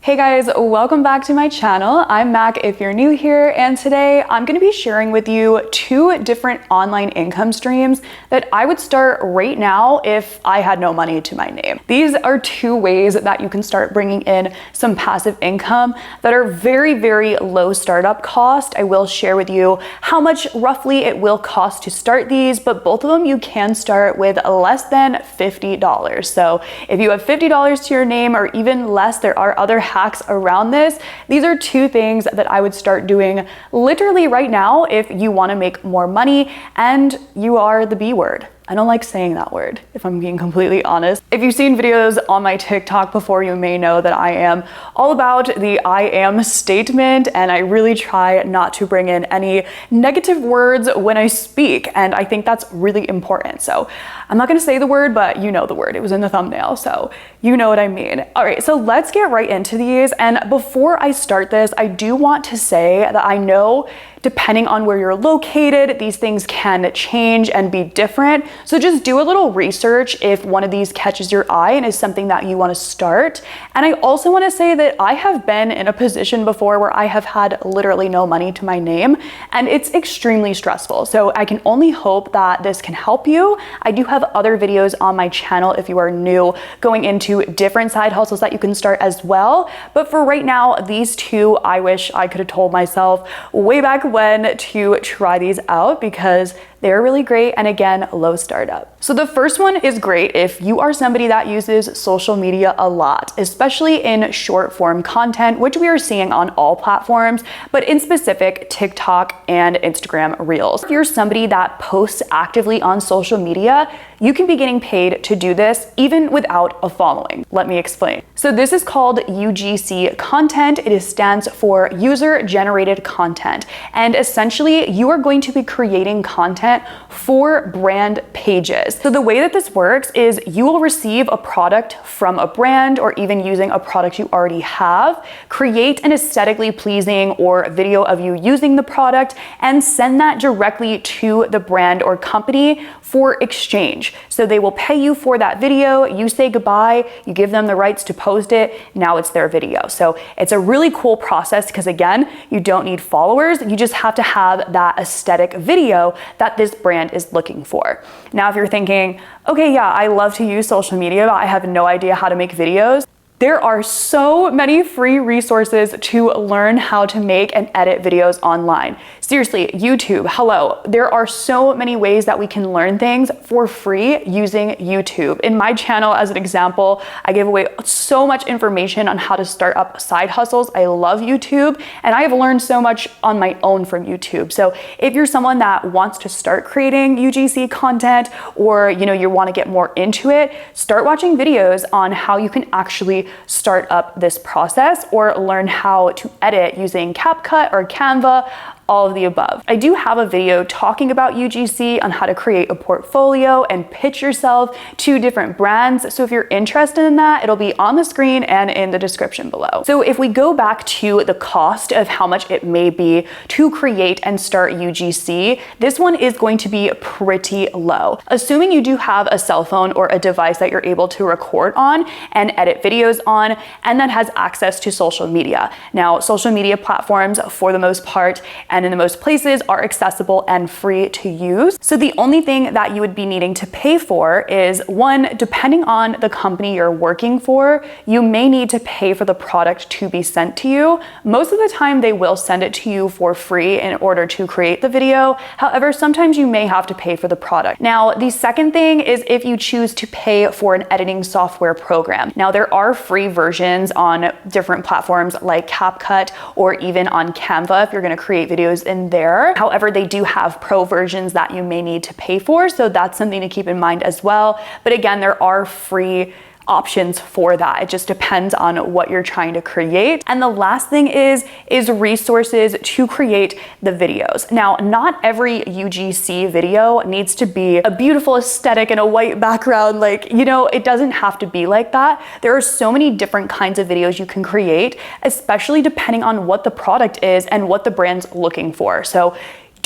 Hey guys, welcome back to my channel. I'm Mac if you're new here, and today I'm going to be sharing with you two different online income streams that I would start right now if I had no money to my name. These are two ways that you can start bringing in some passive income that are very, very low startup cost. I will share with you how much roughly it will cost to start these, but both of them you can start with less than $50. So if you have $50 to your name or even less, there are other hacks around this. These are two things that I would start doing literally right now if you want to make more money and you are the B word. I don't like saying that word, if I'm being completely honest. If you've seen videos on my TikTok before, you may know that I am all about the I am statement, and I really try not to bring in any negative words when I speak, and I think that's really important. So I'm not gonna say the word, but you know the word. It was in the thumbnail, so you know what I mean. All right, so let's get right into these. And before I start this, I do want to say that I know depending on where you're located, these things can change and be different. So just do a little research if one of these catches your eye and is something that you want to start. And I also want to say that I have been in a position before where I have had literally no money to my name, and it's extremely stressful. So I can only hope that this can help you. I do have other videos on my channel if you are new, going into different side hustles that you can start as well. But for right now, these two, I wish I could have told myself way back when to try these out because they're really great, and again, low startup. So the first one is great if you are somebody that uses social media a lot, especially in short form content, which we are seeing on all platforms, but in specific TikTok and Instagram Reels. If you're somebody that posts actively on social media, you can be getting paid to do this even without a following. Let me explain. So this is called UGC content. It stands for user generated content. And essentially you are going to be creating content for brand pages. So the way that this works is you will receive a product from a brand, or even using a product you already have, create an aesthetically pleasing or video of you using the product, and send that directly to the brand or company for exchange. So they will pay you for that video, you say goodbye, you give them the rights to post it, now it's their video. So it's a really cool process because again, you don't need followers, you just have to have that aesthetic video that this brand is looking for. Now, if you're thinking, okay, yeah, I love to use social media, but I have no idea how to make videos, there are so many free resources to learn how to make and edit videos online. Seriously, YouTube, hello. There are so many ways that we can learn things for free using YouTube. In my channel, as an example, I give away so much information on how to start up side hustles. I love YouTube, and I have learned so much on my own from YouTube. So if you're someone that wants to start creating UGC content, or you want to get more into it, start watching videos on how you can actually start up this process, or learn how to edit using CapCut or Canva, all of the above. I do have a video talking about UGC on how to create a portfolio and pitch yourself to different brands. So if you're interested in that, it'll be on the screen and in the description below. So if we go back to the cost of how much it may be to create and start UGC, this one is going to be pretty low. Assuming you do have a cell phone or a device that you're able to record on and edit videos on, and that has access to social media. Now, social media platforms, for the most part, and in the most places, are accessible and free to use. So the only thing that you would be needing to pay for is, one, depending on the company you're working for, you may need to pay for the product to be sent to you. Most of the time they will send it to you for free in order to create the video. However, sometimes you may have to pay for the product. Now, the second thing is if you choose to pay for an editing software program. Now, there are free versions on different platforms like CapCut or even on Canva if you're gonna create videos in there. However, they do have pro versions that you may need to pay for, so that's something to keep in mind as well. But again, there are free options for that. It just depends on what you're trying to create. And the last thing is resources to create the videos. Now, not every UGC video needs to be a beautiful aesthetic and a white background. It doesn't have to be like that. There are so many different kinds of videos you can create, especially depending on what the product is and what the brand's looking for. So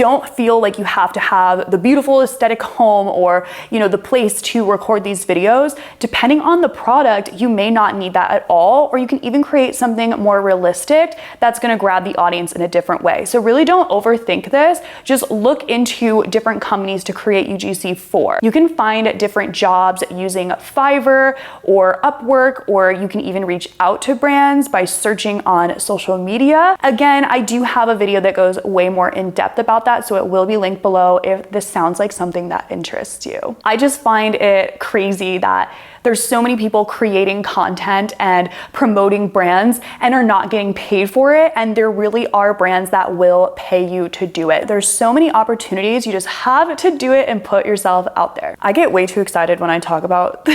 don't feel like you have to have the beautiful aesthetic home or, the place to record these videos. Depending on the product, you may not need that at all, or you can even create something more realistic that's gonna grab the audience in a different way. So really don't overthink this. Just look into different companies to create UGC for. You can find different jobs using Fiverr or Upwork, or you can even reach out to brands by searching on social media. Again, I do have a video that goes way more in depth about that, so it will be linked below if this sounds like something that interests you. I just find it crazy that there's so many people creating content and promoting brands and are not getting paid for it. And there really are brands that will pay you to do it. There's so many opportunities. You just have to do it and put yourself out there. I get way too excited when I talk about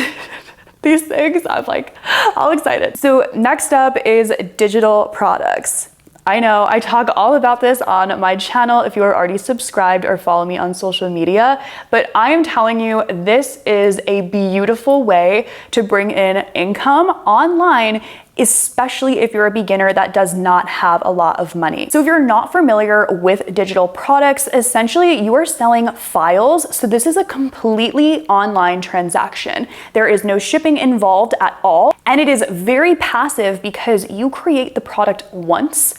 these things. I'm like all excited. So next up is digital products. I know I talk all about this on my channel if you are already subscribed or follow me on social media, but I am telling you, this is a beautiful way to bring in income online, especially if you're a beginner that does not have a lot of money. So if you're not familiar with digital products, essentially you are selling files. So this is a completely online transaction. There is no shipping involved at all. And it is very passive because you create the product once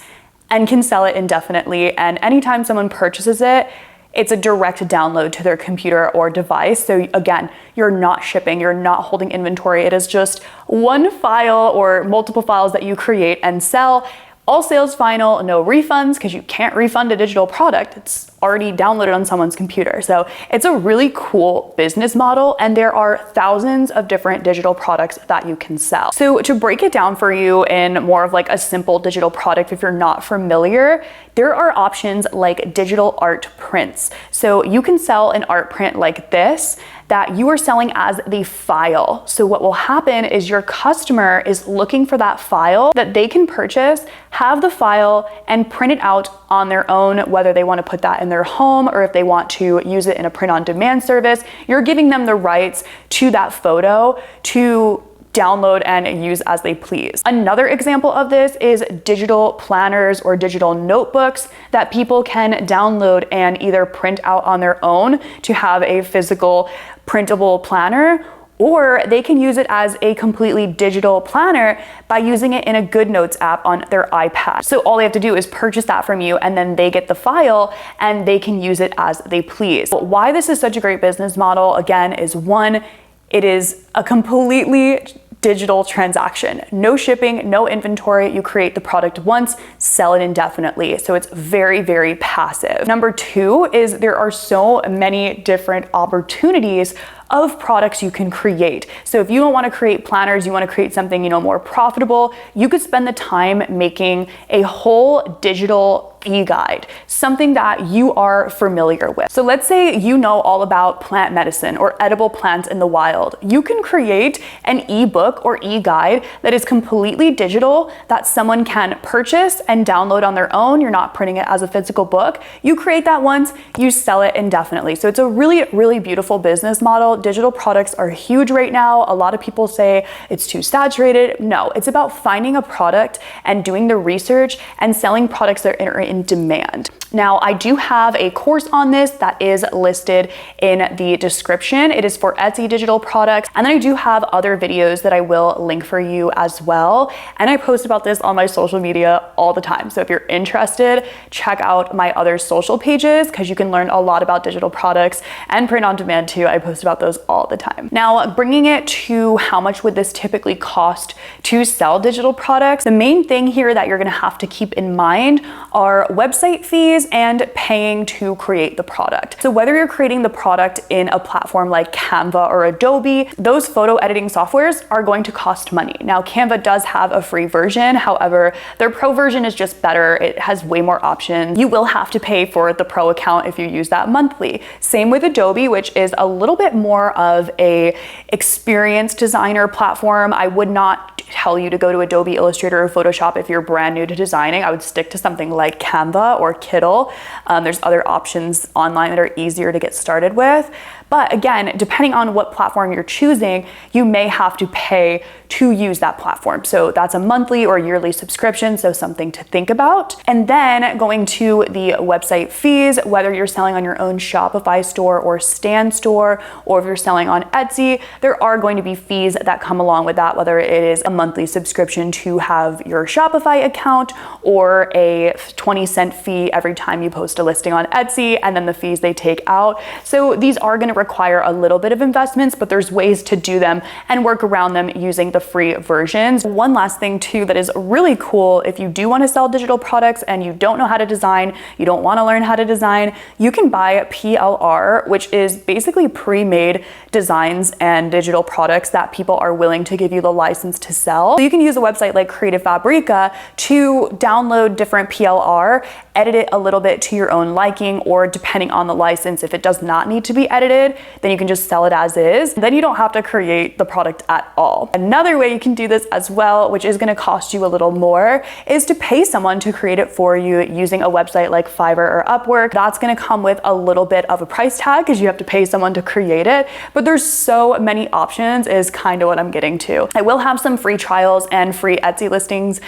and can sell it indefinitely. And anytime someone purchases it, it's a direct download to their computer or device. So again, you're not shipping, you're not holding inventory. It is just one file or multiple files that you create and sell. All sales final, no refunds, because you can't refund a digital product. It's already downloaded on someone's computer. So it's a really cool business model, and there are thousands of different digital products that you can sell. So to break it down for you in more of like a simple digital product, if you're not familiar, there are options like digital art prints. So you can sell an art print like this that you are selling as the file. So what will happen is your customer is looking for that file that they can purchase, have the file, and print it out on their own, whether they want to put that in their home or if they want to use it in a print-on-demand service. You're giving them the rights to that photo to download and use as they please. Another example of this is digital planners or digital notebooks that people can download and either print out on their own to have a physical printable planner, or they can use it as a completely digital planner by using it in a GoodNotes app on their iPad. So all they have to do is purchase that from you, and then they get the file and they can use it as they please. But why this is such a great business model, again, is one, it is a completely digital transaction. No shipping, no inventory. You create the product once, sell it indefinitely. So it's very, very passive. Number two is there are so many different opportunities of products you can create. So if you don't want to create planners, you want to create something, more profitable, you could spend the time making a whole digital e-guide, something that you are familiar with. So let's say you know all about plant medicine or edible plants in the wild. You can create an ebook or e-guide that is completely digital that someone can purchase and download on their own. You're not printing it as a physical book. You create that once, you sell it indefinitely. So it's a really, really beautiful business model. Digital products are huge right now. A lot of people say it's too saturated. No, it's about finding a product and doing the research and selling products that are in demand. Now, I do have a course on this that is listed in the description. It is for Etsy digital products. And then I do have other videos that I will link for you as well. And I post about this on my social media all the time. So if you're interested, check out my other social pages because you can learn a lot about digital products and print on demand too. I post about those all the time. Now, bringing it to how much would this typically cost to sell digital products, the main thing here that you're gonna have to keep in mind are website fees and paying to create the product. So whether you're creating the product in a platform like Canva or Adobe, those photo editing softwares are going to cost money. Now, Canva does have a free version. However, their pro version is just better. It has way more options. You will have to pay for the pro account if you use that monthly. Same with Adobe, which is a little bit more of a experienced designer platform. I would not tell you to go to Adobe Illustrator or Photoshop if you're brand new to designing. I would stick to something like Canva or Kittle. There's other options online that are easier to get started with. But again, depending on what platform you're choosing, you may have to pay to use that platform. So that's a monthly or yearly subscription, so something to think about. And then going to the website fees, whether you're selling on your own Shopify store or Stan store, or if you're selling on Etsy, there are going to be fees that come along with that, whether it is a monthly subscription to have your Shopify account or a 20-cent fee every time you post a listing on Etsy, and then the fees they take out. So these are going to require a little bit of investments, but there's ways to do them and work around them using the free versions. One last thing too that is really cool, if you do want to sell digital products and you don't know how to design, you don't want to learn how to design, you can buy PLR, which is basically pre-made designs and digital products that people are willing to give you the license to sell. So you can use a website like Creative Fabrica to download different PLR, edit it a little bit to your own liking, or depending on the license, if it does not need to be edited, then you can just sell it as is. Then you don't have to create the product at all. Another way you can do this as well, which is going to cost you a little more, is to pay someone to create it for you using a website like Fiverr or Upwork. That's going to come with a little bit of a price tag because you have to pay someone to create it, but there's so many options is kind of what I'm getting to. I will have some free trials and free Etsy listings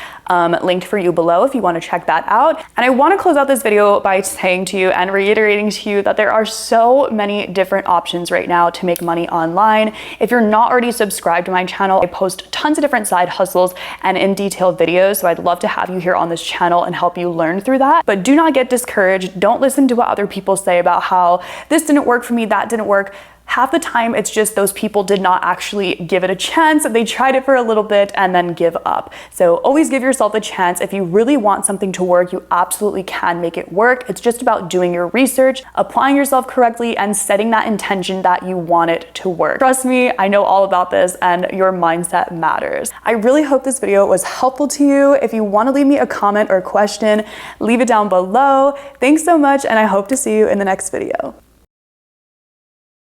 linked for you below if you want to check that out. And I want to close out this video by saying to you and reiterating to you that there are so many different options right now to make money online. If you're not already subscribed to my channel, I post tons of different side hustles and in detail videos, so I'd love to have you here on this channel and help you learn through that. But do not get discouraged. Don't listen to what other people say about how this didn't work for me, that didn't work. Half the time, it's just those people did not actually give it a chance. They tried it for a little bit and then give up. So always give yourself a chance. If you really want something to work, you absolutely can make it work. It's just about doing your research, applying yourself correctly, and setting that intention that you want it to work. Trust me, I know all about this, and your mindset matters. I really hope this video was helpful to you. If you want to leave me a comment or question, leave it down below. Thanks so much, and I hope to see you in the next video.